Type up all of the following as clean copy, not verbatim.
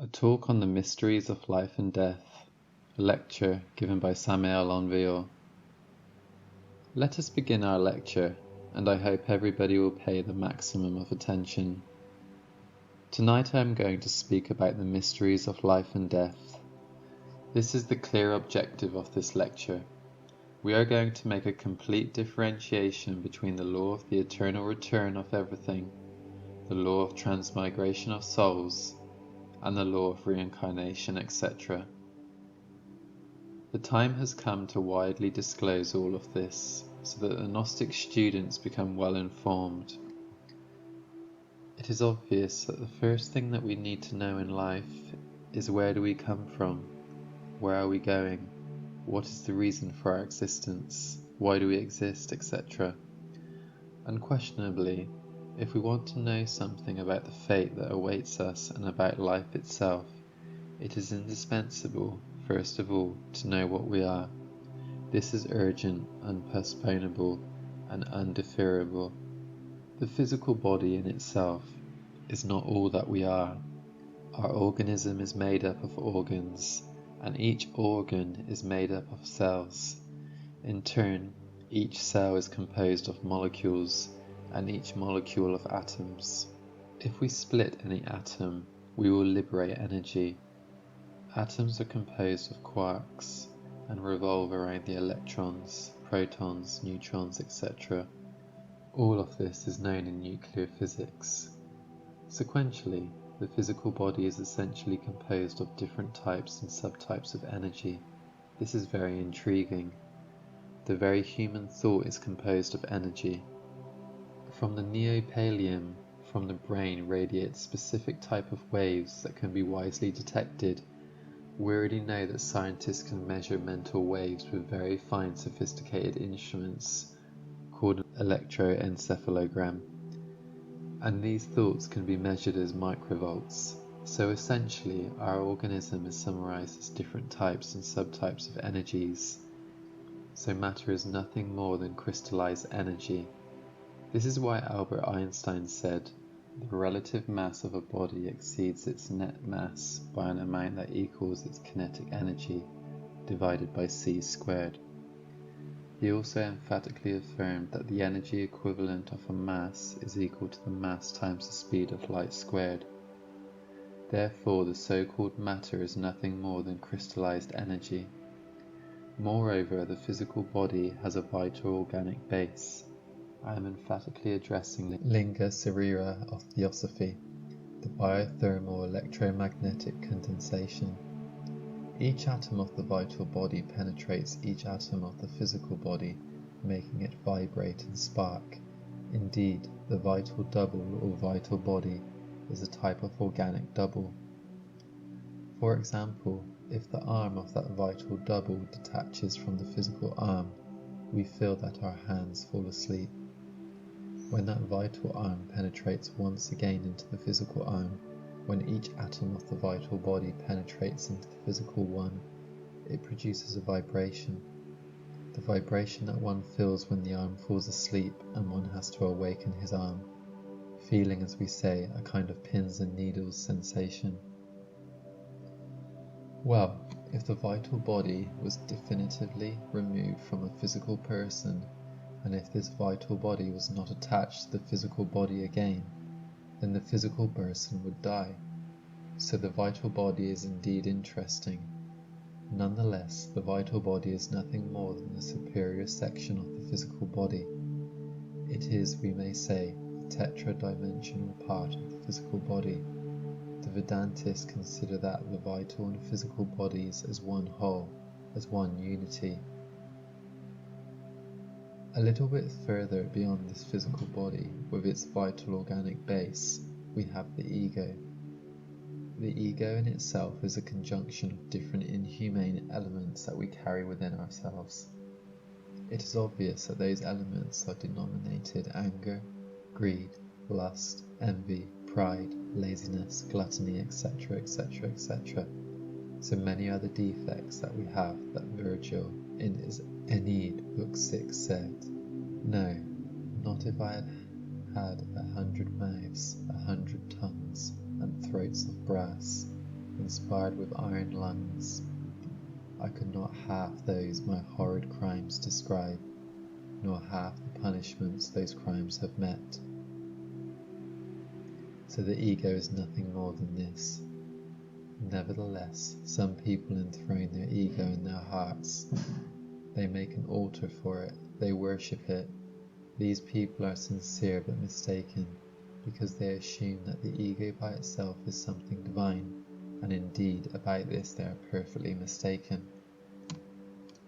A talk on the mysteries of life and death, a lecture given by Samael Aun Weor. Let us begin our lecture, and I hope everybody will pay the maximum of attention. Tonight I am going to speak about the mysteries of life and death. This is the clear objective of this lecture. We are going to make a complete differentiation between the law of the eternal return of everything, the law of transmigration of souls, and the law of reincarnation, etc. The time has come to widely disclose all of this, so that the Gnostic students become well informed. It is obvious that the first thing that we need to know in life is where do we come from, where are we going, what is the reason for our existence, why do we exist, etc. Unquestionably, if we want to know something about the fate that awaits us and about life itself, it is indispensable, first of all, to know what we are. This is urgent, unpostponable, and undeferrable. The physical body in itself is not all that we are. Our organism is made up of organs, and each organ is made up of cells. In turn, each cell is composed of molecules, and each molecule of atoms. If we split any atom, we will liberate energy. Atoms are composed of quarks and revolve around the electrons, protons, neutrons, etc. All of this is known in nuclear physics. Sequentially, the physical body is essentially composed of different types and subtypes of energy. This is very intriguing. The very human thought is composed of energy. From the neopallium, from the brain radiates a specific type of waves that can be wisely detected. We already know that scientists can measure mental waves with very fine sophisticated instruments called an electroencephalogram, and these thoughts can be measured as microvolts. So essentially, our organism is summarized as different types and subtypes of energies. So matter is nothing more than crystallized energy. This is why Albert Einstein said, the relative mass of a body exceeds its net mass by an amount that equals its kinetic energy divided by c squared. He also emphatically affirmed that the energy equivalent of a mass is equal to the mass times the speed of light squared. Therefore, the so-called matter is nothing more than crystallized energy. Moreover, the physical body has a vital organic base. I am emphatically addressing the linga cerera of Theosophy, the biothermal electromagnetic condensation. Each atom of the vital body penetrates each atom of the physical body, making it vibrate and spark. Indeed, the vital double or vital body is a type of organic double. For example, if the arm of that vital double detaches from the physical arm, we feel that our hands fall asleep. When that vital arm penetrates once again into the physical arm, when each atom of the vital body penetrates into the physical one, it produces a vibration. The vibration that one feels when the arm falls asleep and one has to awaken his arm, feeling, as we say, a kind of pins and needles sensation. Well, if the vital body was definitively removed from a physical person, and if this vital body was not attached to the physical body again, then the physical person would die. So the vital body is indeed interesting. Nonetheless, the vital body is nothing more than the superior section of the physical body. It is, we may say, a tetradimensional part of the physical body. The Vedantists consider that the vital and physical bodies as one whole, as one unity. A little bit further beyond this physical body, with its vital organic base, we have the ego. The ego in itself is a conjunction of different inhumane elements that we carry within ourselves. It is obvious that those elements are denominated anger, greed, lust, envy, pride, laziness, gluttony, etc., etc., etc. So many other defects that we have that Virgil in his Aeneid, Book 6 said, "No, not if I had had 100 mouths, 100 tongues, and throats of brass." inspired with iron lungs. I could not half those my horrid crimes describe, nor half the punishments those crimes have met. So the ego is nothing more than this. Nevertheless, some people enthrone their ego in their hearts. They make an altar for it, they worship it. These people are sincere but mistaken, because they assume that the ego by itself is something divine, and indeed about this they are perfectly mistaken.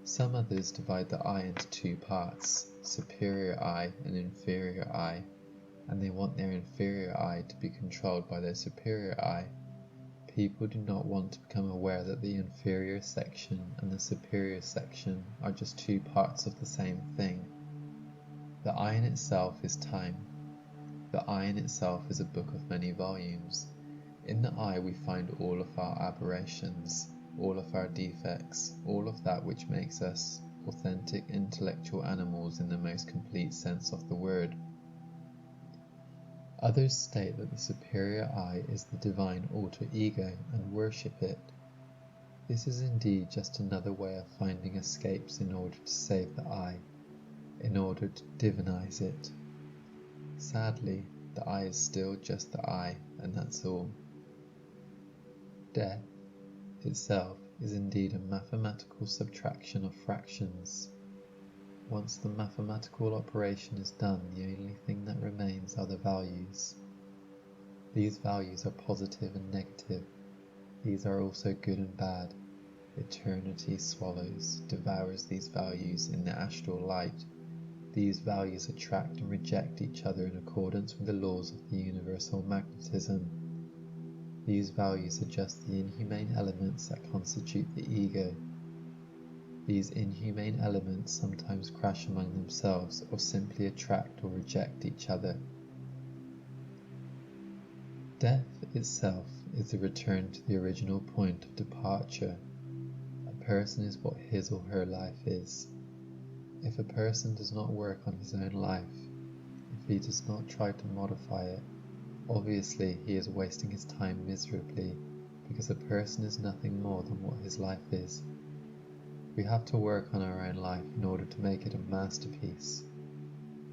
Some others divide the I into two parts, superior I and inferior I, and they want their inferior I to be controlled by their superior I. People do not want to become aware that the inferior section and the superior section are just two parts of the same thing. The I in itself is time. The I in itself is a book of many volumes. In the I we find all of our aberrations, all of our defects, all of that which makes us authentic intellectual animals in the most complete sense of the word. Others state that the superior I is the divine alter ego and worship it. This is indeed just another way of finding escapes in order to save the I, in order to divinize it. Sadly, the I is still just the I, and that's all. Death itself is indeed a mathematical subtraction of fractions. Once the mathematical operation is done, the only thing that remains are the values. These values are positive and negative. These are also good and bad. Eternity swallows, devours these values in the astral light. These values attract and reject each other in accordance with the laws of the universal magnetism. These values are just the inhumane elements that constitute the ego. These inhumane elements sometimes crash among themselves or simply attract or reject each other. Death itself is the return to the original point of departure. A person is what his or her life is. If a person does not work on his own life, if he does not try to modify it, obviously he is wasting his time miserably, because a person is nothing more than what his life is. We have to work on our own life in order to make it a masterpiece.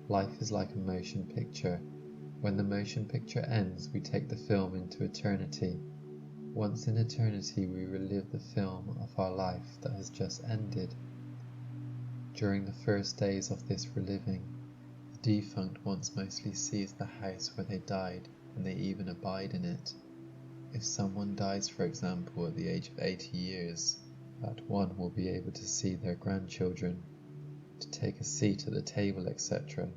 Life is like a motion picture. When the motion picture ends, we take the film into eternity. Once in eternity, we relive the film of our life that has just ended. During the first days of this reliving, the defunct ones mostly sees the house where they died, and they even abide in it. If someone dies, for example, at the age of 80 years, that one will be able to see their grandchildren, to take a seat at the table, etc.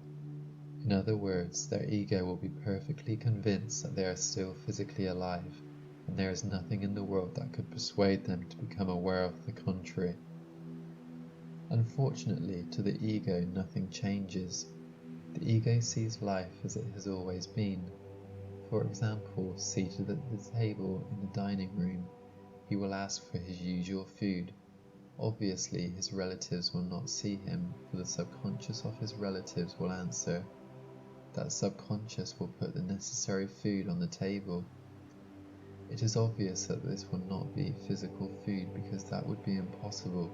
In other words, their ego will be perfectly convinced that they are still physically alive, and there is nothing in the world that could persuade them to become aware of the contrary. Unfortunately, to the ego nothing changes. The ego sees life as it has always been. For example, seated at the table in the dining room, he will ask for his usual food. Obviously, his relatives will not see him, for the subconscious of his relatives will answer. That subconscious will put the necessary food on the table. It is obvious that this will not be physical food, because that would be impossible,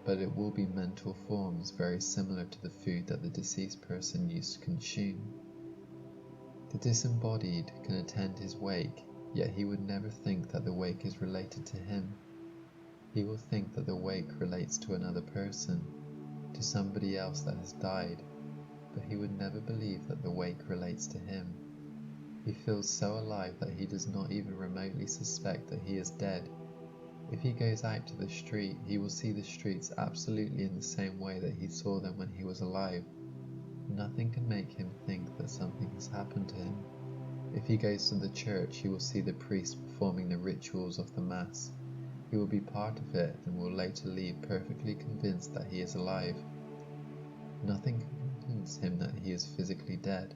but it will be mental forms very similar to the food that the deceased person used to consume. The disembodied can attend his wake, yet he would never think that the wake is related to him. He will think that the wake relates to another person, to somebody else that has died, but he would never believe that the wake relates to him. He feels so alive that he does not even remotely suspect that he is dead. If he goes out to the street, he will see the streets absolutely in the same way that he saw them when he was alive. Nothing can make him think that something has happened to him. If he goes to the church, he will see the priest performing the rituals of the Mass. He will be part of it and will later leave perfectly convinced that he is alive. Nothing can convince him that he is physically dead.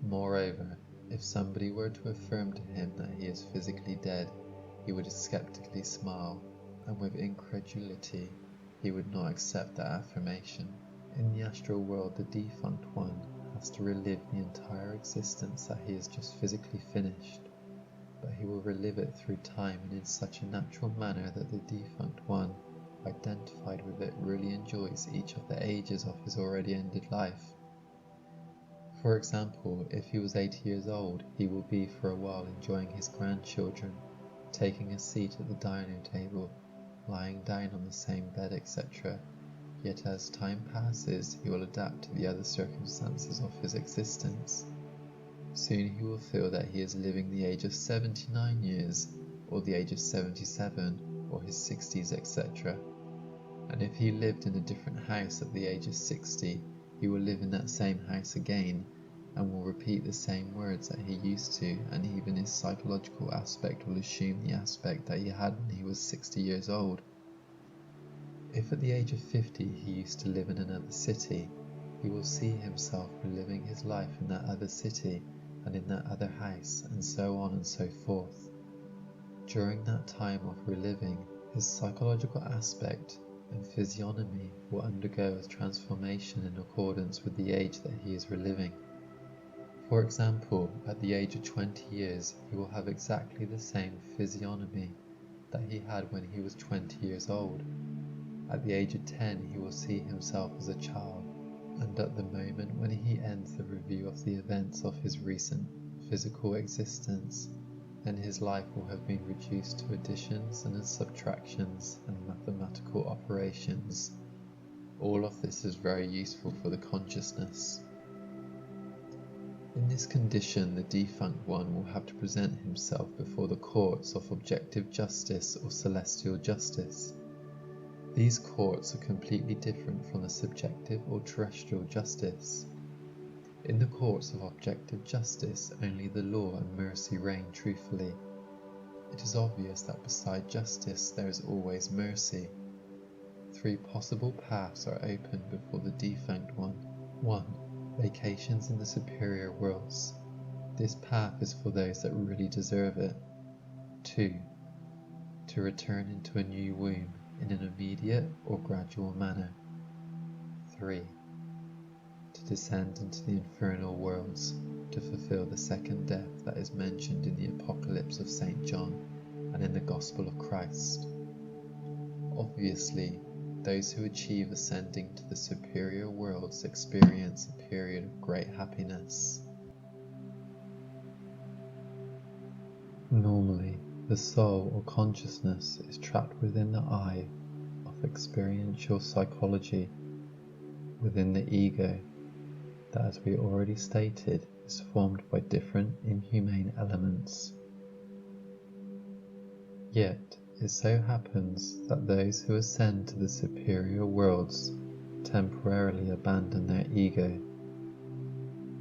Moreover, if somebody were to affirm to him that he is physically dead, he would skeptically smile, and with incredulity he would not accept that affirmation. In the astral world, the defunct one has to relive the entire existence that he has just physically finished. but he will relive it through time and in such a natural manner that the defunct one, identified with it, really enjoys each of the ages of his already ended life. For example, if he was 80 years old, he will be for a while enjoying his grandchildren, taking a seat at the dining table, lying down on the same bed, etc. Yet as time passes, he will adapt to the other circumstances of his existence. Soon he will feel that he is living the age of 79 years, or the age of 77, or his 60s, etc. And if he lived in a different house at the age of 60, he will live in that same house again, and will repeat the same words that he used to, and even his psychological aspect will assume the aspect that he had when he was 60 years old. If at the age of 50 he used to live in another city, he will see himself reliving his life in that other city, and in that other house, and so on and so forth. During that time of reliving, his psychological aspect and physiognomy will undergo a transformation in accordance with the age that he is reliving. For example, at the age of 20 years, he will have exactly the same physiognomy that he had when he was 20 years old. At the age of 10, he will see himself as a child, and at the moment when he ends the review of the events of his recent physical existence, then his life will have been reduced to additions and subtractions and mathematical operations. All of this is very useful for the consciousness. In this condition, the defunct one will have to present himself before the courts of objective justice or celestial justice. These courts are completely different from the subjective or terrestrial justice. In the courts of objective justice, only the law and mercy reign truthfully. It is obvious that beside justice there is always mercy. 3 possible paths are open before the defunct one. 1. Vacations in the superior worlds. This path is for those that really deserve it. 2. To return into a new womb in an immediate or gradual manner. 3. To descend into the infernal worlds to fulfill the second death that is mentioned in the Apocalypse of St. John and in the Gospel of Christ. Obviously, those who achieve ascending to the superior worlds experience a period of great happiness. Normally, the soul or consciousness is trapped within the eye of experiential psychology, within the ego, that, as we already stated, is formed by different inhumane elements. Yet, it so happens that those who ascend to the superior worlds temporarily abandon their ego.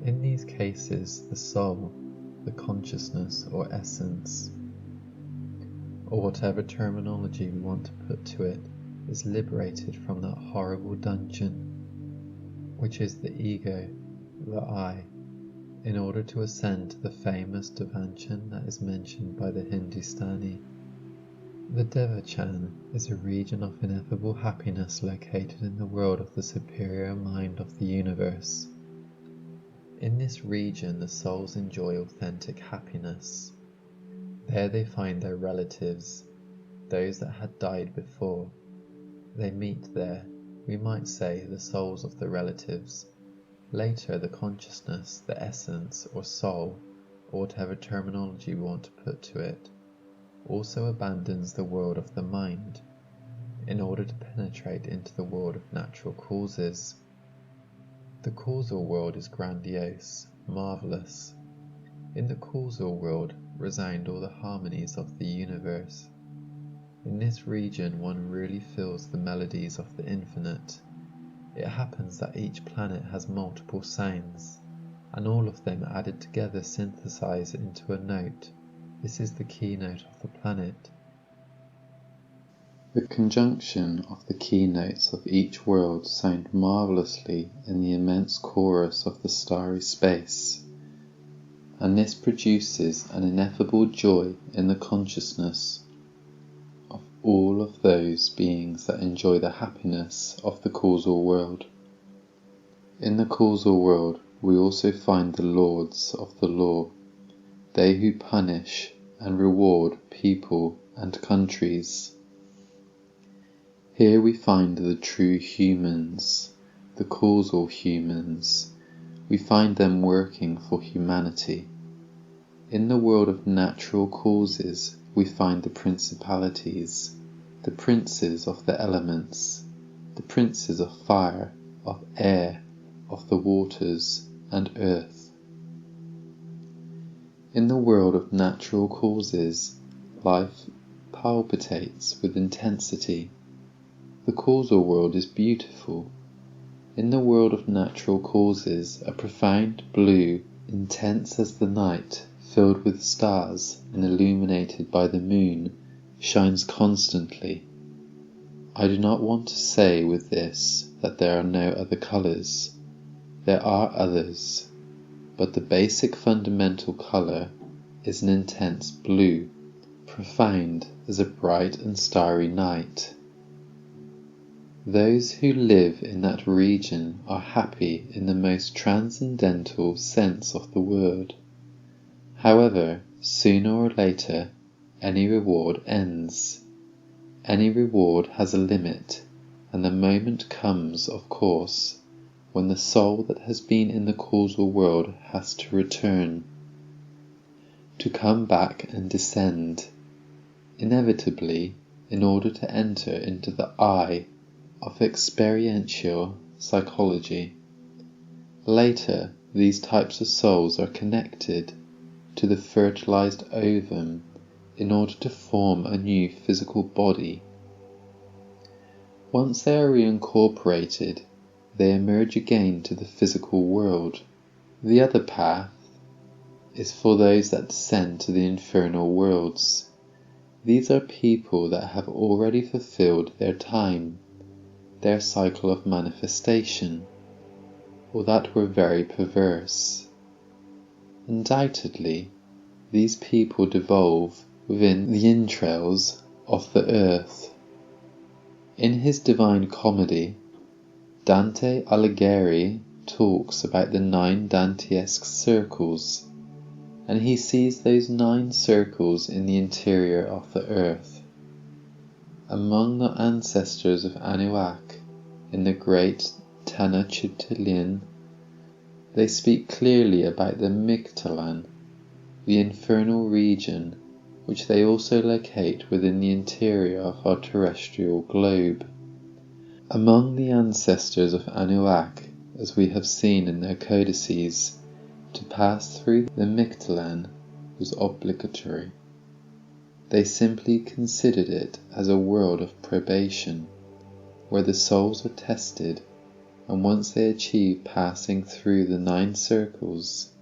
In these cases, the soul, the consciousness or essence, or whatever terminology we want to put to it, is liberated from that horrible dungeon, which is the ego, the I, in order to ascend to the famous dimension that is mentioned by the Hindustani. The Devachan is a region of ineffable happiness located in the world of the superior mind of the universe. In this region, the souls enjoy authentic happiness. There they find their relatives, those that had died before. They meet there, we might say, the souls of the relatives. Later, the consciousness, the essence or soul, or whatever terminology we want to put to it, also abandons the world of the mind in order to penetrate into the world of natural causes. The causal world is grandiose, marvellous. In the causal world resound all the harmonies of the universe. In this region one really feels the melodies of the infinite. It happens that each planet has multiple sounds, and all of them added together synthesize into a note. This is the keynote of the planet. The conjunction of the keynotes of each world sound marvellously in the immense chorus of the starry space, and this produces an ineffable joy in the consciousness of all of those beings that enjoy the happiness of the causal world. In the causal world we also find the lords of the law, they who punish and reward people and countries. Here we find the true humans, the causal humans. We find them working for humanity. In the world of natural causes, we find the principalities, the princes of the elements, the princes of fire, of air, of the waters, and earth. In the world of natural causes, life palpitates with intensity. The causal world is beautiful. In the world of natural causes, a profound blue, intense as the night, filled with stars and illuminated by the moon, shines constantly. I do not want to say with this that there are no other colours. There are others, but the basic fundamental colour is an intense blue, profound as a bright and starry night. Those who live in that region are happy in the most transcendental sense of the word. However, sooner or later, any reward ends. Any reward has a limit, and the moment comes, of course, when the soul that has been in the causal world has to return, to come back and descend, inevitably, in order to enter into the eye of experiential psychology. Later, these types of souls are connected to the fertilized ovum in order to form a new physical body. Once they are reincorporated, they emerge again to the physical world. The other path is for those that descend to the infernal worlds. These are people that have already fulfilled their time, their cycle of manifestation, or that were very perverse. Undoubtedly, these people devolve within the entrails of the earth. In his Divine Comedy, Dante Alighieri talks about the 9 Dantesque circles, and he sees those 9 circles in the interior of the earth. Among the ancestors of Anuak, in the great Tenochtitlan, they speak clearly about the Mictlan, the infernal region, which they also locate within the interior of our terrestrial globe. Among the ancestors of Anuak, as we have seen in their codices, to pass through the Mictlan was obligatory. They simply considered it as a world of probation, where the souls are tested, and once they achieve passing through the 9 circles,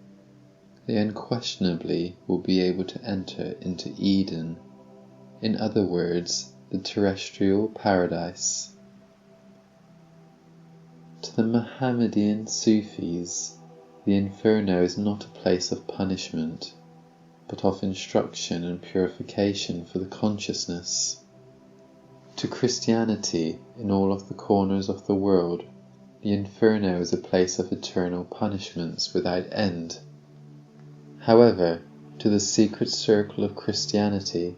they unquestionably will be able to enter into Eden, in other words, the terrestrial paradise. To the Mohammedan Sufis, the Inferno is not a place of punishment, but of instruction and purification for the consciousness. To Christianity, in all of the corners of the world, the Inferno is a place of eternal punishments without end. However, to the secret circle of Christianity,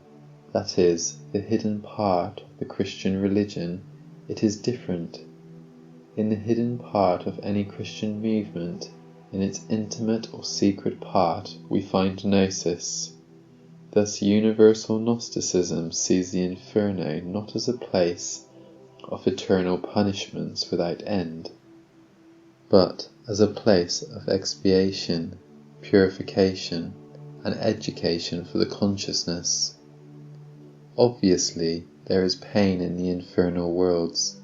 that is, the hidden part of the Christian religion, it is different. In the hidden part of any Christian movement, in its intimate or secret part, we find gnosis. Thus universal Gnosticism sees the Inferno not as a place of eternal punishments without end, but as a place of expiation, purification, and education for the consciousness. Obviously, there is pain in the infernal worlds,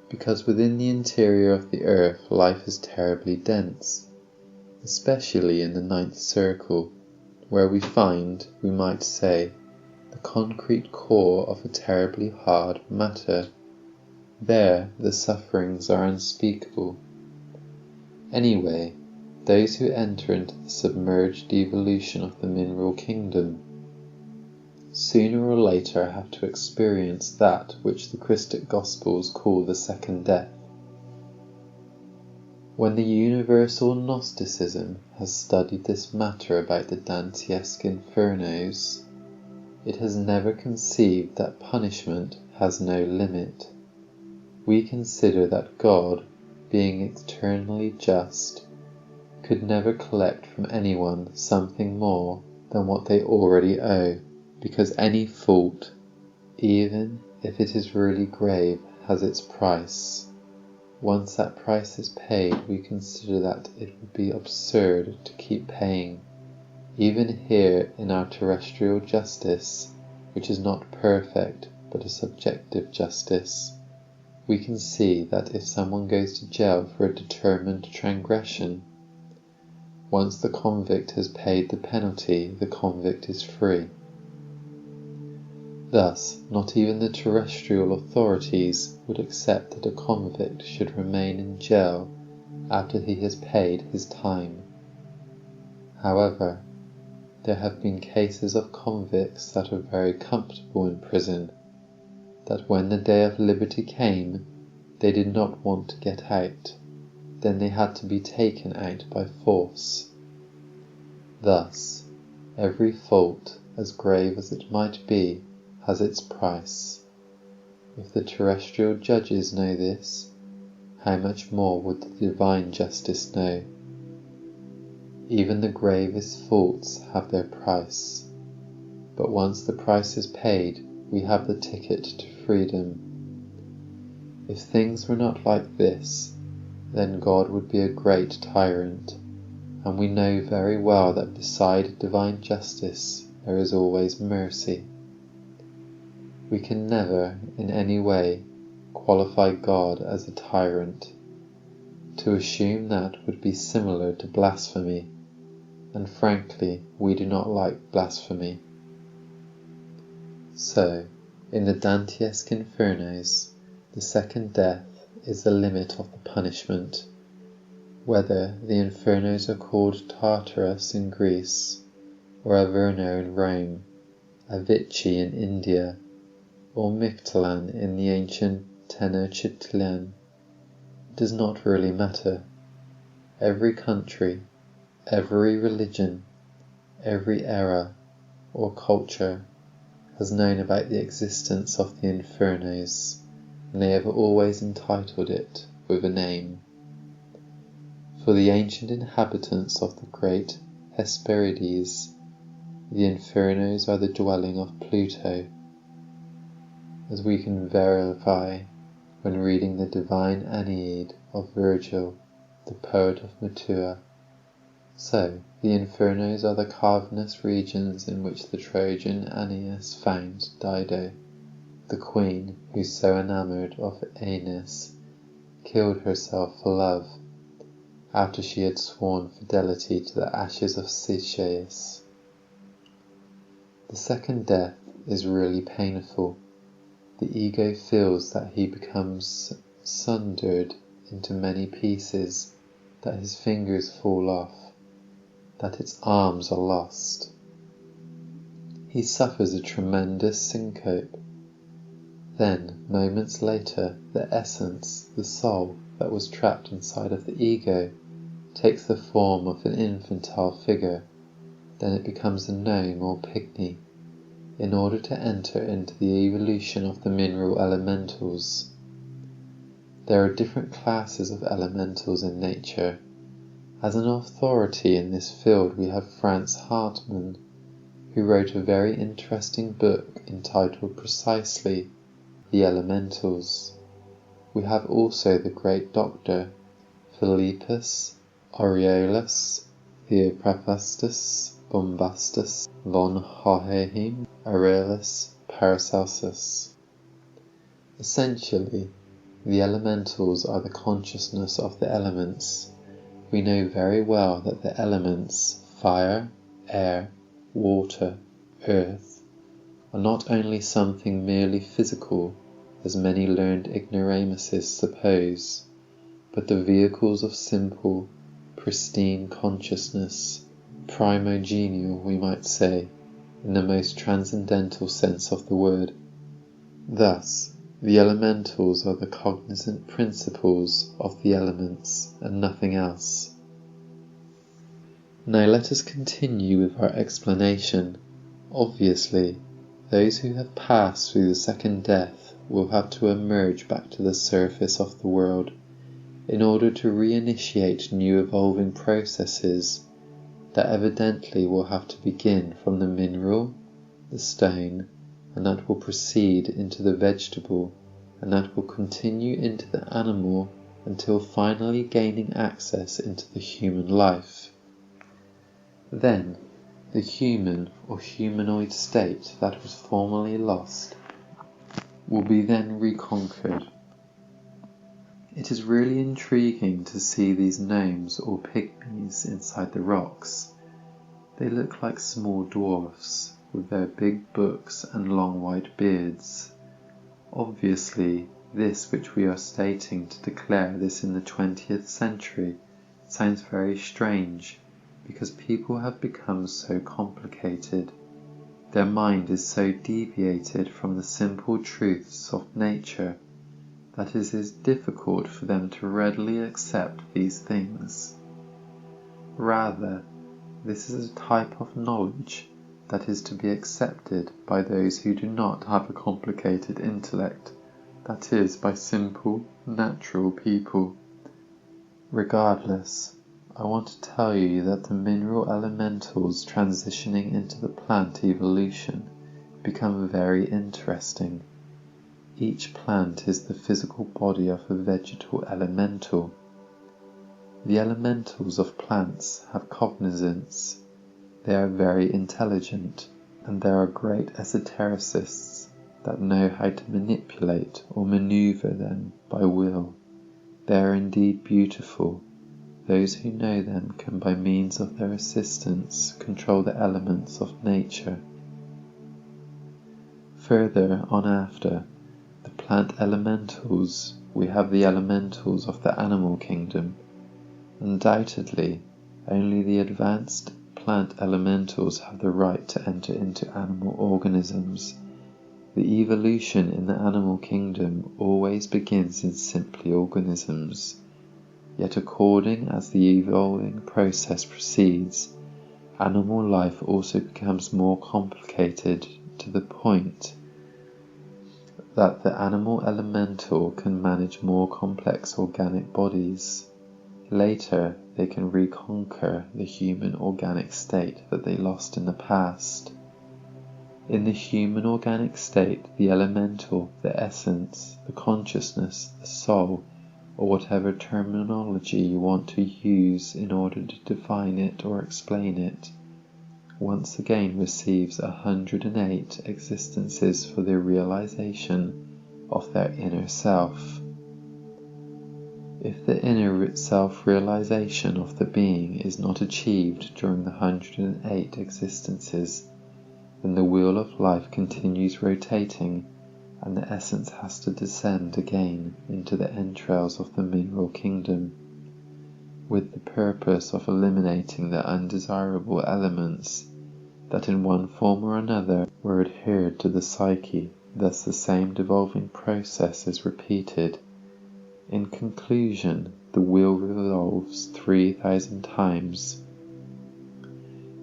because within the interior of the earth life is terribly dense, especially in the 9th circle, where we find, we might say, the concrete core of a terribly hard matter. There the sufferings are unspeakable. Anyway, those who enter into the submerged evolution of the mineral kingdom sooner or later have to experience that which the Christic Gospels call the second death. When the universal Gnosticism has studied this matter about the Dantesque infernos, it has never conceived that punishment has no limit. We consider that God, being eternally just, could never collect from anyone something more than what they already owe, because any fault, even if it is really grave, has its price. Once that price is paid, we consider that it would be absurd to keep paying. Even here in our terrestrial justice, which is not perfect but a subjective justice, we can see that if someone goes to jail for a determined transgression, once the convict has paid the penalty, the convict is free. Thus, not even the terrestrial authorities would accept that a convict should remain in jail after he has paid his time. However, there have been cases of convicts that are very comfortable in prison, that when the day of liberty came, they did not want to get out. Then they had to be taken out by force. Thus, every fault, as grave as it might be, has its price. If the terrestrial judges know this, how much more would the divine justice know? Even the gravest faults have their price, but once the price is paid, we have the ticket to freedom. If things were not like this, then God would be a great tyrant, and we know very well that beside divine justice there is always mercy. We can never, in any way, qualify God as a tyrant. To assume that would be similar to blasphemy, and frankly, we do not like blasphemy. So, in the Dantesque infernos, the second death is the limit of the punishment. Whether the infernos are called Tartarus in Greece, or Averno in Rome, Avicii in India, or Mictlan in the ancient Tenochtitlan, it does not really matter. Every country, every religion, every era or culture has known about the existence of the infernos, and they have always entitled it with a name. For the ancient inhabitants of the great Hesperides, the infernos are the dwelling of Pluto, as we can verify when reading the divine Aeneid of Virgil, the poet of Mantua. So, the infernos are the cavernous regions in which the Trojan Aeneas found Dido, the queen who, so enamoured of Aeneas, killed herself for love, after she had sworn fidelity to the ashes of Cisseus. The second death is really painful. The ego feels that he becomes sundered into many pieces, that his fingers fall off, that its arms are lost. He suffers a tremendous syncope. Then, moments later, the essence, the soul that was trapped inside of the ego, takes the form of an infantile figure. Then it becomes a gnome or pygmy, in order to enter into the evolution of the mineral elementals. There are different classes of elementals in nature. As an authority in this field we have Franz Hartmann, who wrote a very interesting book entitled precisely The Elementals. We have also the great doctor Philippus Aureolus Theophrastus Bombastus von Hohenheim Aurelius Paracelsus. Essentially, the elementals are the consciousness of the elements. We know very well that the elements, fire, air, water, earth, are not only something merely physical, as many learned ignoramuses suppose, but the vehicles of simple, pristine consciousness, primogenial, we might say, in the most transcendental sense of the word. Thus, The elementals are the cognizant principles of the elements and nothing else. Now let us continue with our explanation. Obviously, those who have passed through the second death will have to emerge back to the surface of the world in order to reinitiate new evolving processes that evidently will have to begin from the mineral, the stone, and that will proceed into the vegetable, and that will continue into the animal until finally gaining access into the human life. Then, the human or humanoid state that was formerly lost will be then reconquered. It is really intriguing to see these gnomes or pygmies inside the rocks. They look like small dwarfs with their big books and long white beards. Obviously, this which we are stating to declare this in the 20th century sounds very strange, because people have become so complicated. Their mind is so deviated from the simple truths of nature that it is difficult for them to readily accept these things. Rather, this is a type of knowledge that is to be accepted by those who do not have a complicated intellect, that is, by simple, natural people. Regardless, I want to tell you that the mineral elementals transitioning into the plant evolution become very interesting. Each plant is the physical body of a vegetal elemental. The elementals of plants have cognizance. They are very intelligent, and there are great esotericists that know how to manipulate or maneuver them by will. They are indeed beautiful. Those who know them can by means of their assistance control the elements of nature. Further on after the plant elementals, we have the elementals of the animal kingdom. Undoubtedly, only the advanced plant elementals have the right to enter into animal organisms. The evolution in the animal kingdom always begins in simply organisms. Yet according as the evolving process proceeds, animal life also becomes more complicated to the point that the animal elemental can manage more complex organic bodies. Later, they can reconquer the human organic state that they lost in the past. In the human organic state, the elemental, the essence, the consciousness, the soul, or whatever terminology you want to use in order to define it or explain it, once again receives 108 existences for the realization of their inner self. If the inner self-realization of the being is not achieved during the 108 existences, then the wheel of life continues rotating, and the essence has to descend again into the entrails of the mineral kingdom, with the purpose of eliminating the undesirable elements that in one form or another were adhered to the psyche. Thus the same devolving process is repeated. In conclusion, the wheel revolves 3,000 times.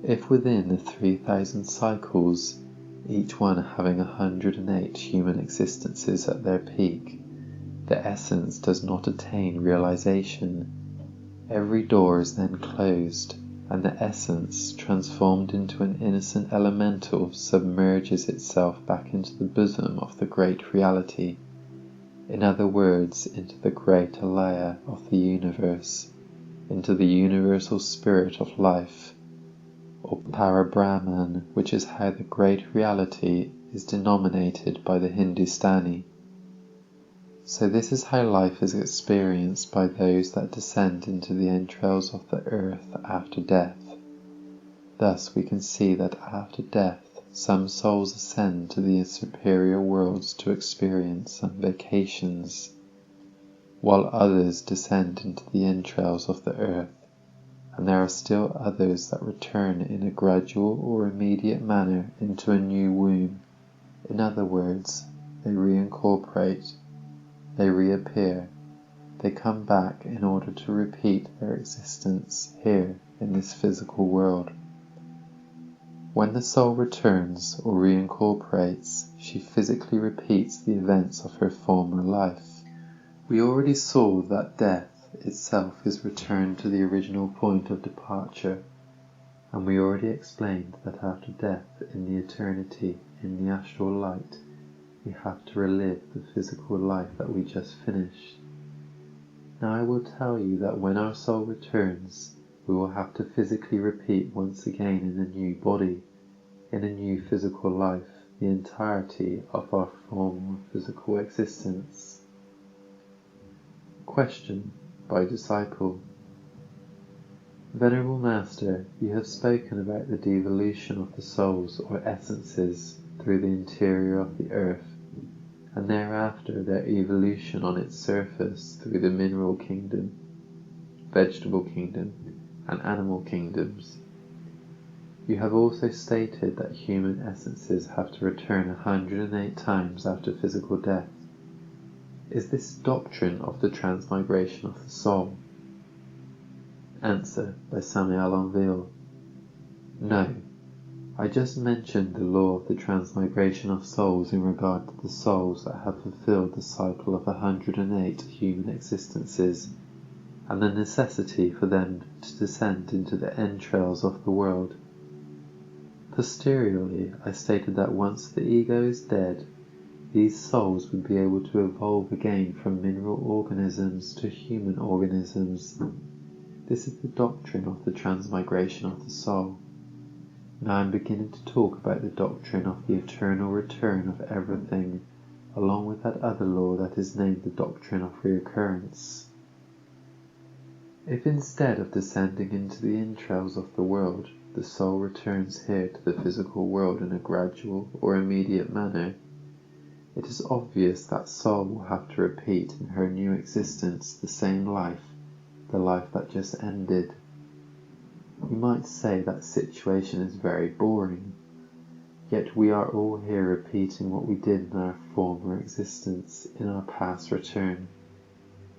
If within the 3,000 cycles, each one having 108 human existences at their peak, the essence does not attain realization, every door is then closed, and the essence, transformed into an innocent elemental, submerges itself back into the bosom of the great reality, in other words, into the great alaya of the universe, into the universal spirit of life, or Parabrahman, which is how the great reality is denominated by the Hindustani. So this is how life is experienced by those that descend into the entrails of the earth after death. Thus we can see that after death some souls ascend to the superior worlds to experience some vacations, while others descend into the entrails of the earth, and there are still others that return in a gradual or immediate manner into a new womb. In other words, they reincorporate, they reappear, they come back in order to repeat their existence here in this physical world. When the soul returns or reincorporates, she physically repeats the events of her former life. We already saw that death itself is returned to the original point of departure, and we already explained that after death in the eternity in the astral light, we have to relive the physical life that we just finished. Now I will tell you that when our soul returns, we will have to physically repeat once again in a new body, in a new physical life, the entirety of our former physical existence. Question by disciple. Venerable Master, you have spoken about the devolution of the souls or essences through the interior of the earth, and thereafter their evolution on its surface through the mineral kingdom, vegetable kingdom, and animal kingdoms. You have also stated that human essences have to return 108 times after physical death. Is this doctrine of the transmigration of the soul? Answer by Samael Aun Weor. No. I just mentioned the law of the transmigration of souls in regard to the souls that have fulfilled the cycle of 108 human existences, and the necessity for them to descend into the entrails of the world. Posteriorly, I stated that once the ego is dead, these souls would be able to evolve again from mineral organisms to human organisms. This is the doctrine of the transmigration of the soul. Now I am beginning to talk about the doctrine of the eternal return of everything, along with that other law that is named the doctrine of reoccurrence. If instead of descending into the entrails of the world, the soul returns here to the physical world in a gradual or immediate manner, it is obvious that soul will have to repeat in her new existence the same life, the life that just ended. You might say that situation is very boring, yet we are all here repeating what we did in our former existence, in our past return.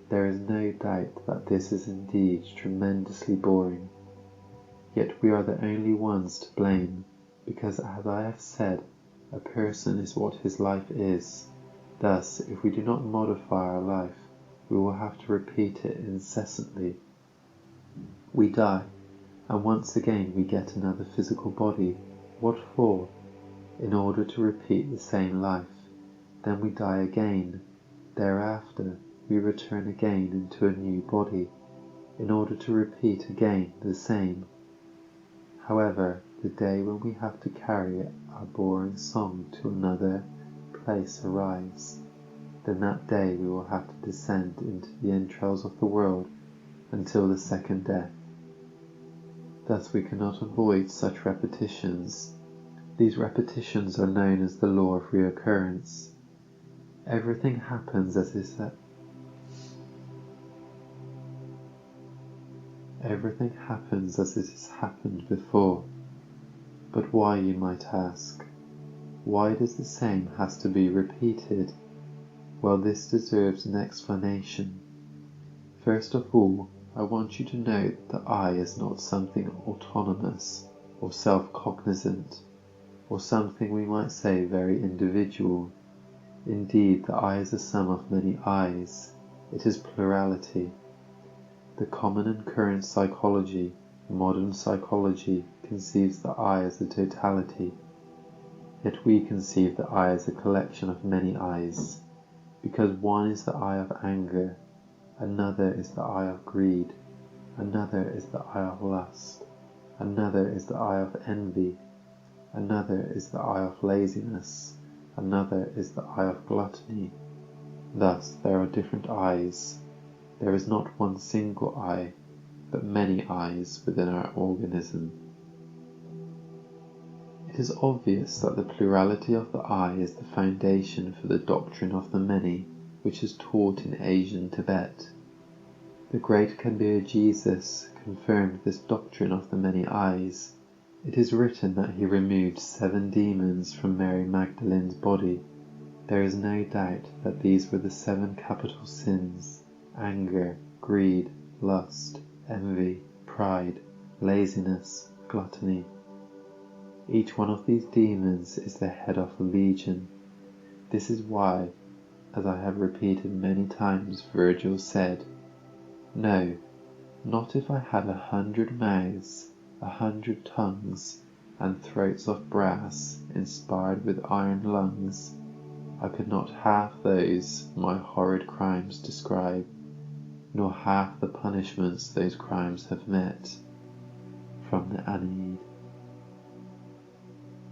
There is no doubt that this is indeed tremendously boring, yet we are the only ones to blame, because as I have said, a person is what his life is. Thus, if we do not modify our life, we will have to repeat it incessantly. We die, and once again we get another physical body. What for? In order to repeat the same life. Then we die again. Thereafter, we return again into a new body, in order to repeat again the same. However, the day when we have to carry our boring song to another place arrives. Then that day we will have to descend into the entrails of the world until the second death. Thus we cannot avoid such repetitions. These repetitions are known as the law of reoccurrence. Everything happens as it has happened before. But why, you might ask? Why does the same has to be repeated? Well, this deserves an explanation. First of all, I want you to note that I is not something autonomous or self-cognizant, or something we might say very individual. Indeed, the I is a sum of many I's. It is plurality. The common and current psychology, modern psychology, conceives the I as a totality, yet we conceive the I as a collection of many I's, because one is the I of anger, another is the I of greed, another is the I of lust, another is the I of envy, another is the I of laziness, another is the I of gluttony. Thus there are different I's. There is not one single I, but many I's within our organism. It is obvious that the plurality of the I is the foundation for the doctrine of the many, which is taught in Asian Tibet. The great Kabir Jesus confirmed this doctrine of the many I's. It is written that he removed 7 demons from Mary Magdalene's body, There is no doubt that these were the 7 capital sins: anger, greed, lust, envy, pride, laziness, gluttony. Each one of these demons is the head of a legion. This is why, as I have repeated many times, Virgil said, "No, not if I had 100 mouths, 100 tongues, and throats of brass, inspired with iron lungs, I could not half those my horrid crimes describe, nor half the punishments those crimes have met." From the Aeneid.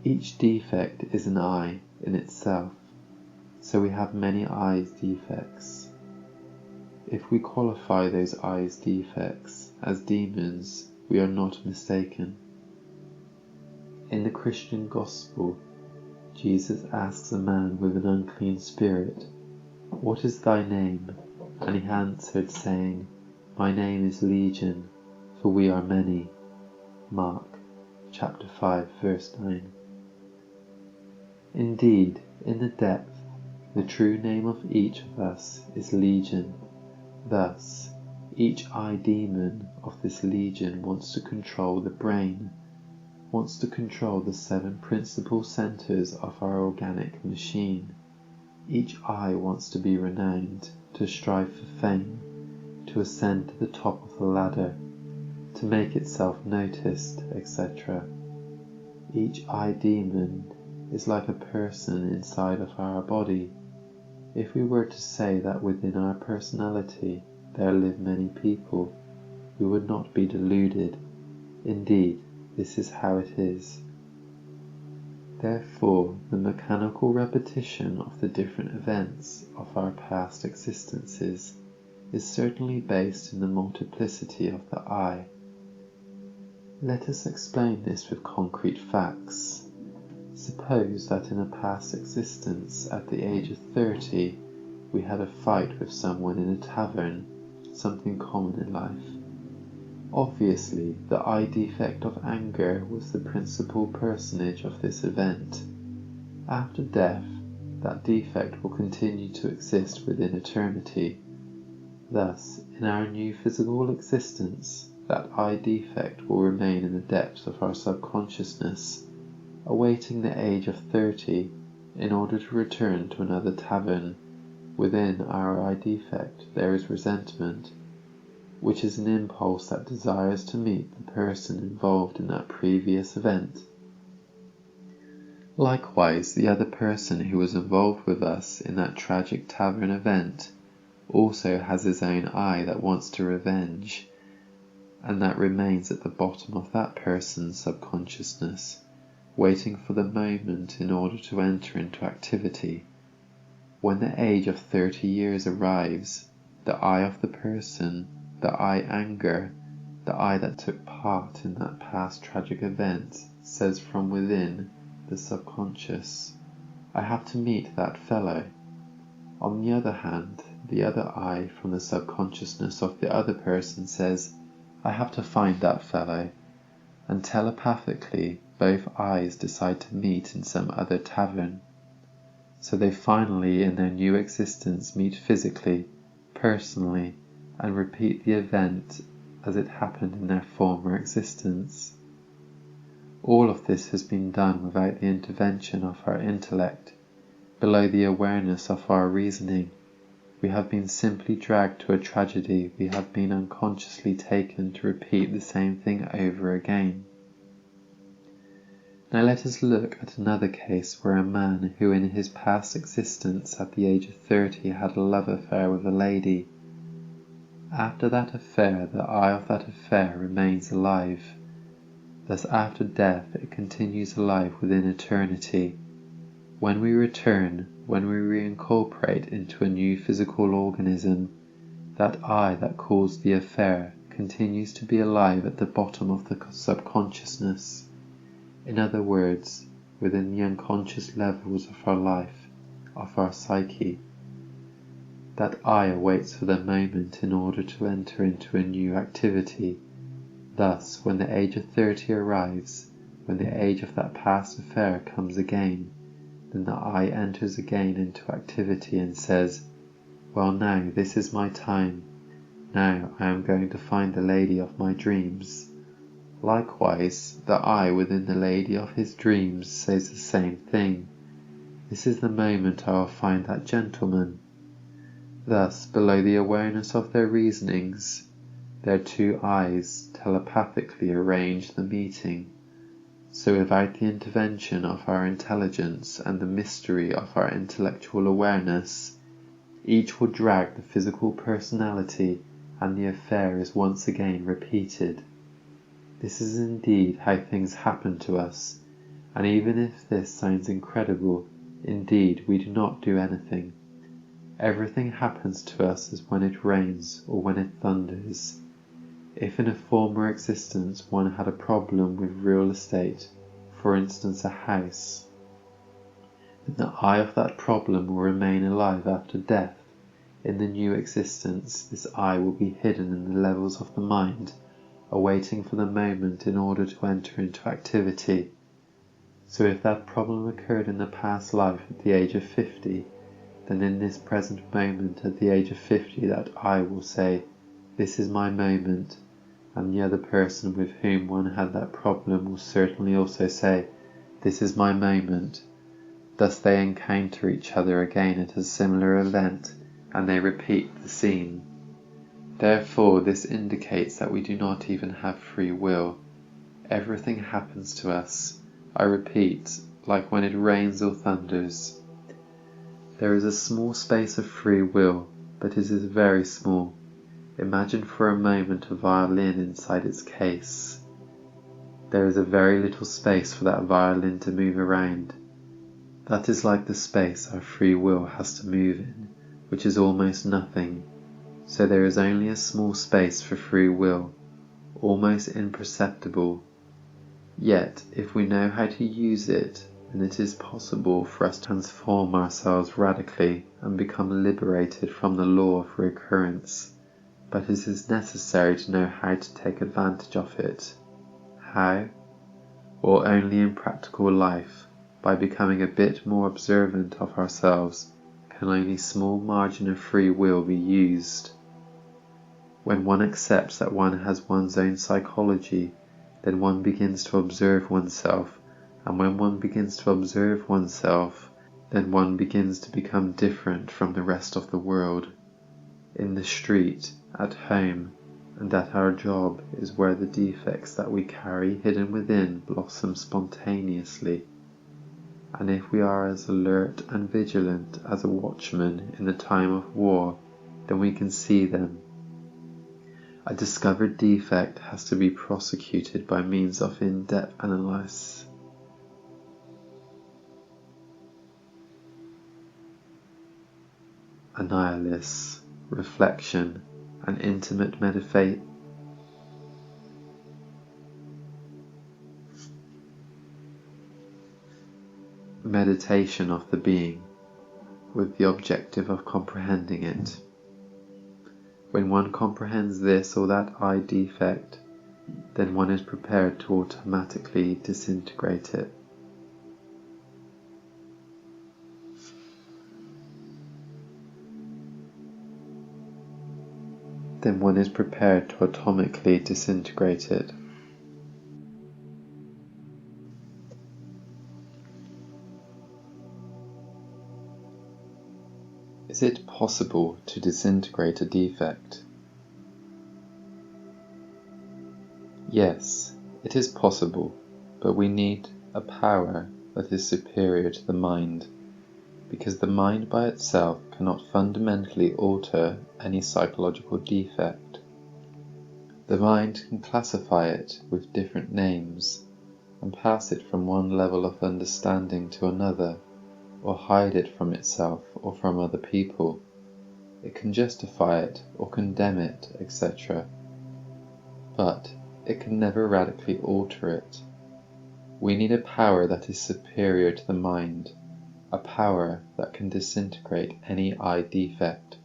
Each defect is an eye in itself, so we have many eyes defects. If we qualify those eyes defects as demons, we are not mistaken. In the Christian Gospel, Jesus asks a man with an unclean spirit, "What is thy name?" And he answered, saying, "My name is Legion, for we are many." Mark chapter 5, verse 9. Indeed, in the depth, the true name of each of us is Legion. Thus, each eye demon of this legion wants to control the brain, wants to control the 7 principal centers of our organic machine. Each eye wants to be renowned, to strive for fame, to ascend to the top of the ladder, to make itself noticed, etc. Each eye demon is like a person inside of our body. If we were to say that within our personality there live many people, we would not be deluded. Indeed, this is how it is. Therefore, the mechanical repetition of the different events of our past existences is certainly based in the multiplicity of the I. Let us explain this with concrete facts. Suppose that in a past existence, at the age of 30, we had a fight with someone in a tavern, something common in life. Obviously, the I defect of anger was the principal personage of this event. After death, that defect will continue to exist within eternity. Thus, in our new physical existence, that I defect will remain in the depths of our subconsciousness, awaiting the age of 30 in order to return to another tavern. Within our I defect there is resentment, which is an impulse that desires to meet the person involved in that previous event. Likewise, the other person who was involved with us in that tragic tavern event also has his own I that wants to revenge, and that remains at the bottom of that person's subconsciousness, waiting for the moment in order to enter into activity. When the age of 30 years arrives, the I of the person, the I anger, the I that took part in that past tragic event, says from within the subconscious, "I have to meet that fellow." On the other hand, the other I from the subconsciousness of the other person says, "I have to find that fellow," and telepathically both I's decide to meet in some other tavern. So they finally in their new existence meet physically, personally, and repeat the event as it happened in their former existence. All of this has been done without the intervention of our intellect, below the awareness of our reasoning. We have been simply dragged to a tragedy. We have been unconsciously taken to repeat the same thing over again. Now let us look at another case where a man who in his past existence at the age of 30 had a love affair with a lady. After that affair, the I of that affair remains alive. Thus after death it continues alive within eternity. When we return, when we reincorporate into a new physical organism, that I that caused the affair continues to be alive at the bottom of the subconsciousness. In other words, within the unconscious levels of our life, of our psyche. That I awaits for the moment in order to enter into a new activity. Thus, when the age of 30 arrives, when the age of that past affair comes again, then the I enters again into activity and says, "Well, now this is my time. Now I am going to find the lady of my dreams." Likewise, the I within the lady of his dreams says the same thing. "This is the moment I will find that gentleman." Thus, below the awareness of their reasonings, their two eyes telepathically arrange the meeting. So without the intervention of our intelligence and the mystery of our intellectual awareness, each will drag the physical personality and the affair is once again repeated. This is indeed how things happen to us, and even if this sounds incredible, indeed we do not do anything. Everything happens to us as when it rains or when it thunders. If in a former existence one had a problem with real estate, for instance a house, then the I of that problem will remain alive after death. In the new existence, this I will be hidden in the levels of the mind, awaiting for the moment in order to enter into activity. So if that problem occurred in the past life at the age of 50, then in this present moment at the age of 50 that I will say, "This is my moment," and the other person with whom one had that problem will certainly also say, "This is my moment." Thus they encounter each other again at a similar event, and they repeat the scene. Therefore, this indicates that we do not even have free will. Everything happens to us, I repeat, like when it rains or thunders. There is a small space of free will, but it is very small. Imagine for a moment a violin inside its case. There is a very little space for that violin to move around. That is like the space our free will has to move in, which is almost nothing. So there is only a small space for free will, almost imperceptible. Yet, if we know how to use it, then it is possible for us to transform ourselves radically and become liberated from the law of recurrence. But it is necessary to know how to take advantage of it. How? Or only in practical life, by becoming a bit more observant of ourselves, can only small margin of free will be used. When one accepts that one has one's own psychology, then one begins to observe oneself, and when one begins to observe oneself, then one begins to become different from the rest of the world. In the street, at home, and at our job is where the defects that we carry hidden within blossom spontaneously. And if we are as alert and vigilant as a watchman in the time of war, then we can see them. A discovered defect has to be prosecuted by means of in-depth analysis. Analysis, reflection, and intimate meditation of the being, with the objective of comprehending it. When one comprehends this or that I defect, then one is prepared to automatically disintegrate it. Is it possible to disintegrate a defect? Yes, it is possible, but we need a power that is superior to the mind, because the mind by itself cannot fundamentally alter any psychological defect. The mind can classify it with different names and pass it from one level of understanding to another, or hide it from itself or from other people. It can justify it or condemn it, etc. But it can never radically alter it. We need a power that is superior to the mind, a power that can disintegrate any I defect.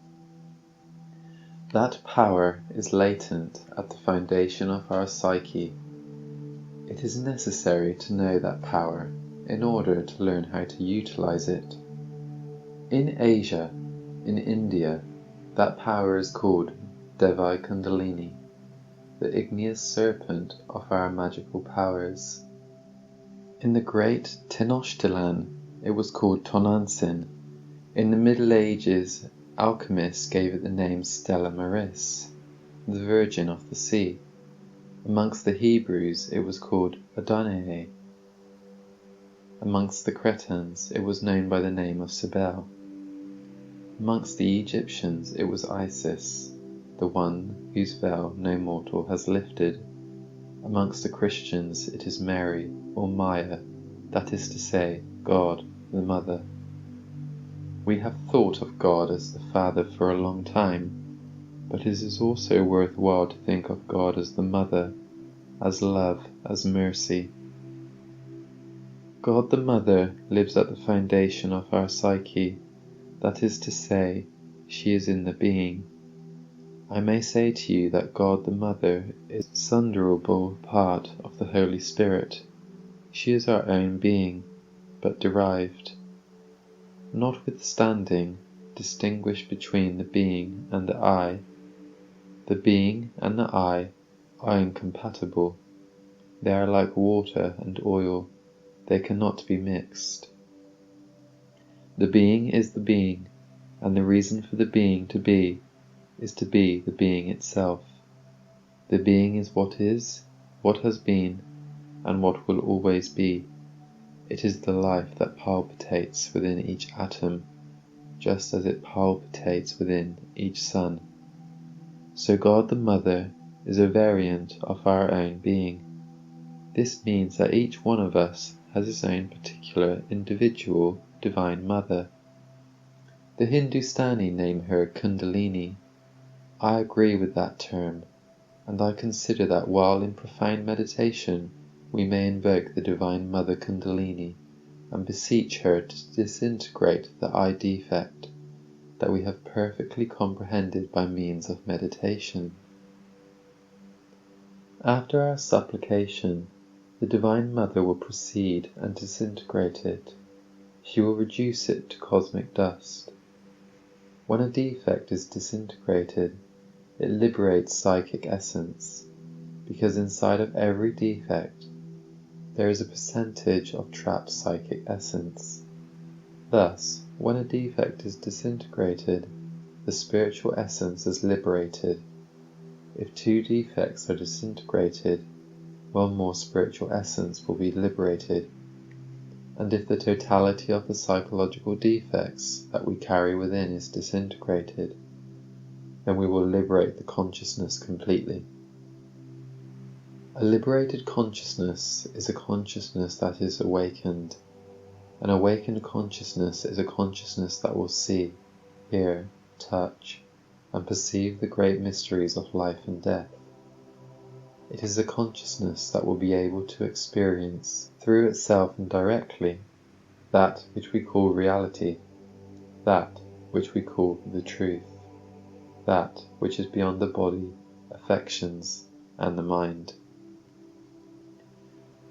That power is latent at the foundation of our psyche. It is necessary to know that power in order to learn how to utilize it. In Asia, in India, that power is called Devi Kundalini, the igneous serpent of our magical powers. In the great Tenochtitlan, it was called Tonantzin. In the Middle Ages, alchemists gave it the name Stella Maris, the Virgin of the Sea. Amongst the Hebrews, it was called Adonai. Amongst the Cretans, it was known by the name of Cybele. Amongst the Egyptians, it was Isis, the one whose veil no mortal has lifted. Amongst the Christians, it is Mary, or Maya, that is to say, God, the Mother. We have thought of God as the Father for a long time, but it is also worthwhile to think of God as the Mother, as love, as mercy. God the Mother lives at the foundation of our psyche, that is to say, she is in the being. I may say to you that God the Mother is a sunderable part of the Holy Spirit. She is our own being, but derived. Notwithstanding, distinguish between the being and the I. The being and the I are incompatible. They are like water and oil. They cannot be mixed. The being is the being, and the reason for the being is to be the being itself. The being is, what has been, and what will always be. It is the life that palpitates within each atom, just as it palpitates within each sun. So God the Mother is a variant of our own being. This means that each one of us has his own particular individual Divine Mother. The Hindustani name her Kundalini. I agree with that term, and I consider that while in profound meditation we may invoke the Divine Mother Kundalini and beseech her to disintegrate the I defect that we have perfectly comprehended by means of meditation. After our supplication, the Divine Mother will proceed and disintegrate it. She will reduce it to cosmic dust. When a defect is disintegrated, it liberates psychic essence, because inside of every defect there is a percentage of trapped psychic essence. Thus, when a defect is disintegrated, the spiritual essence is liberated. If two defects are disintegrated, one more spiritual essence will be liberated. And if the totality of the psychological defects that we carry within is disintegrated, then we will liberate the consciousness completely. A liberated consciousness is a consciousness that is awakened. An awakened consciousness is a consciousness that will see, hear, touch, and perceive the great mysteries of life and death. It is a consciousness that will be able to experience, through itself and directly, that which we call reality, that which we call the truth, that which is beyond the body, affections, and the mind.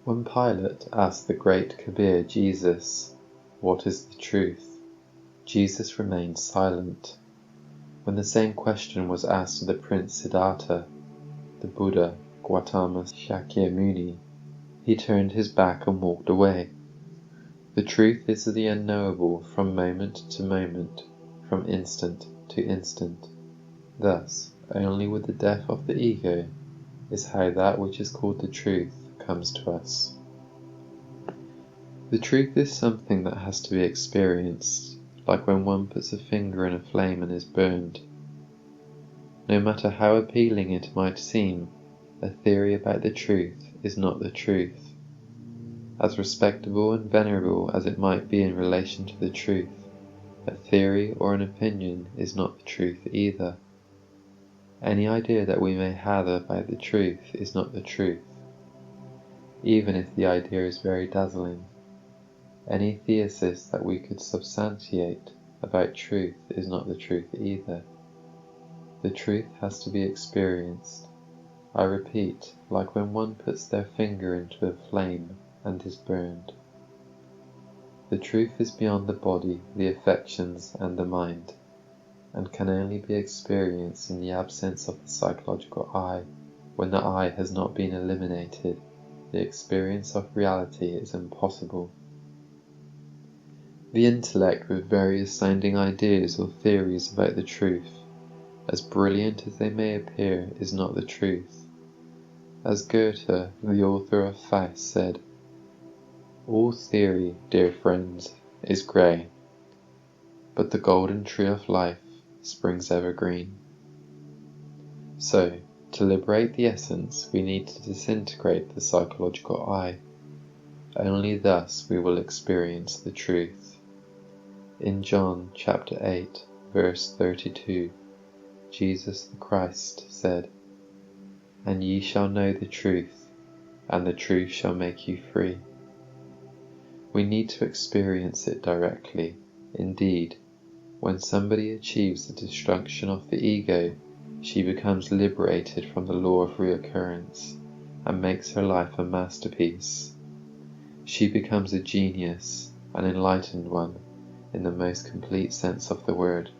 When Pilate asked the great Kabir Jesus, "What is the truth?" Jesus remained silent. When the same question was asked to the Prince Siddhartha, the Buddha Gautama Shakyamuni, he turned his back and walked away. The truth is the unknowable from moment to moment, from instant to instant. Thus, only with the death of the ego is how that which is called the truth comes to us. The truth is something that has to be experienced, like when one puts a finger in a flame and is burned. No matter how appealing it might seem, a theory about the truth is not the truth. As respectable and venerable as it might be in relation to the truth, a theory or an opinion is not the truth either. Any idea that we may have about the truth is not the truth, even if the idea is very dazzling. Any thesis that we could substantiate about truth is not the truth either. The truth has to be experienced. I repeat, like when one puts their finger into a flame and is burned. The truth is beyond the body, the affections, and the mind, and can only be experienced in the absence of the psychological I. When the I has not been eliminated, the experience of reality is impossible. The intellect, with various sounding ideas or theories about the truth, as brilliant as they may appear, is not the truth. As Goethe, the author of Faust, said, "All theory, dear friends, is grey, but the golden tree of life springs evergreen." So, to liberate the essence, we need to disintegrate the psychological I. Only thus we will experience the truth. In John chapter 8, verse 32, Jesus the Christ said, "And ye shall know the truth, and the truth shall make you free." We need to experience it directly. Indeed, when somebody achieves the destruction of the ego, she becomes liberated from the law of reoccurrence and makes her life a masterpiece. She becomes a genius, an enlightened one, in the most complete sense of the word.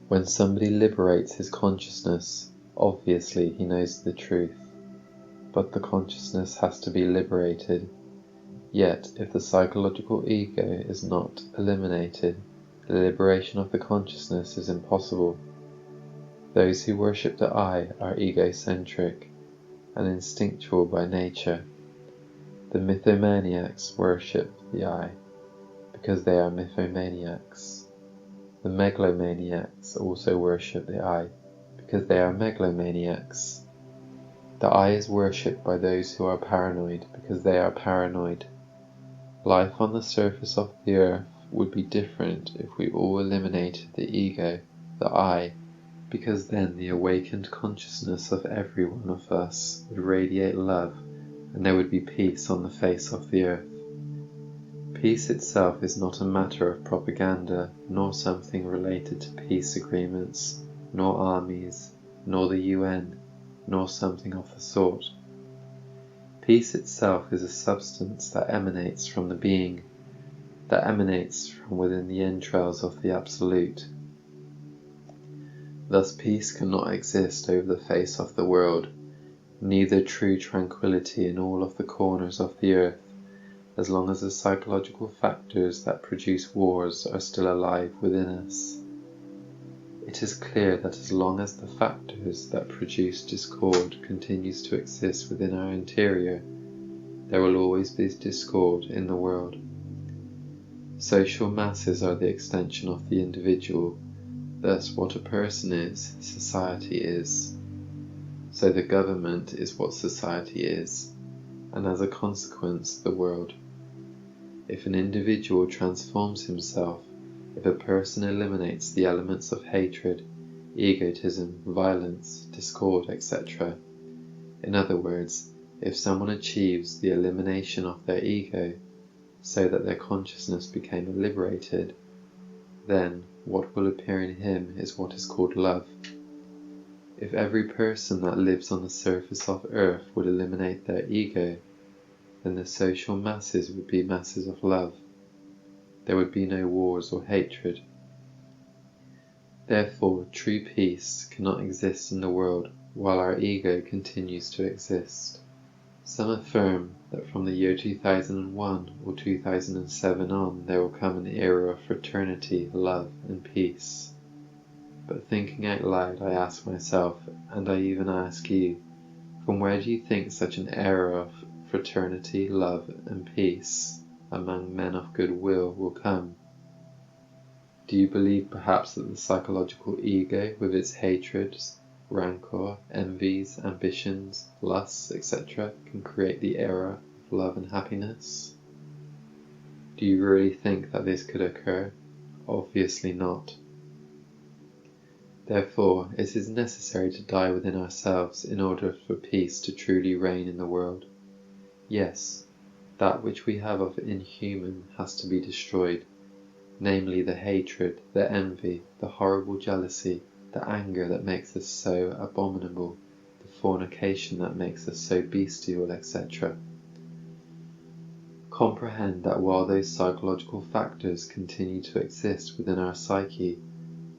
When somebody liberates his consciousness, obviously he knows the truth, but the consciousness has to be liberated. Yet, if the psychological ego is not eliminated, the liberation of the consciousness is impossible. Those who worship the I are egocentric and instinctual by nature. The mythomaniacs worship the I because they are mythomaniacs. The megalomaniacs also worship the I because they are megalomaniacs. The I is worshipped by those who are paranoid because they are paranoid. Life on the surface of the earth would be different if we all eliminated the ego, the I, because then the awakened consciousness of every one of us would radiate love, and there would be peace on the face of the earth. Peace itself is not a matter of propaganda, nor something related to peace agreements, nor armies, nor the UN, nor something of the sort. Peace itself is a substance that emanates from the being, that emanates from within the entrails of the Absolute. Thus peace cannot exist over the face of the world, neither true tranquility in all of the corners of the earth, as long as the psychological factors that produce wars are still alive within us. It is clear that as long as the factors that produce discord continues to exist within our interior, there will always be discord in the world. Social masses are the extension of the individual. Thus, what a person is, society is. So the government is what society is, and as a consequence, the world. If an individual transforms himself, if a person eliminates the elements of hatred, egotism, violence, discord, etc., in other words, if someone achieves the elimination of their ego, so that their consciousness became liberated, then what will appear in him is what is called love. If every person that lives on the surface of earth would eliminate their ego, then the social masses would be masses of love. There would be no wars or hatred. Therefore, true peace cannot exist in the world while our ego continues to exist. Some affirm that from the year 2001 or 2007 on there will come an era of fraternity, love and peace. But thinking out loud, I ask myself, and I even ask you, from where do you think such an era of fraternity, love and peace among men of goodwill will come? Do you believe perhaps that the psychological ego with its hatreds, rancor, envies, ambitions, lusts, etc. can create the era of love and happiness? Do you really think that this could occur? Obviously not. Therefore, it is necessary to die within ourselves in order for peace to truly reign in the world. Yes, that which we have of inhuman has to be destroyed, namely the hatred, the envy, the horrible jealousy, the anger that makes us so abominable, the fornication that makes us so bestial, etc. Comprehend that while those psychological factors continue to exist within our psyche,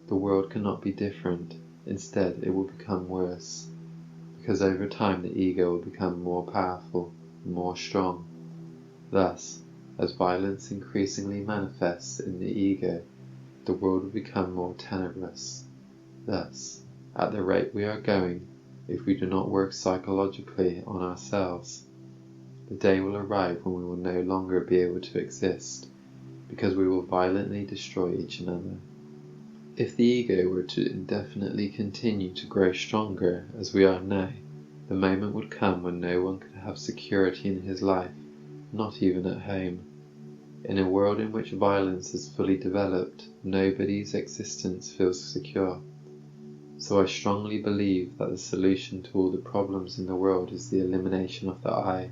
the world cannot be different. Instead, it will become worse, because over time the ego will become more powerful, more strong. Thus, as violence increasingly manifests in the ego, the world will become more tenebrous. Thus, at the rate we are going, if we do not work psychologically on ourselves, the day will arrive when we will no longer be able to exist, because we will violently destroy each another. If the ego were to indefinitely continue to grow stronger as we are now, the moment would come when no one could have security in his life, not even at home. In a world in which violence is fully developed, nobody's existence feels secure. So I strongly believe that the solution to all the problems in the world is the elimination of the I.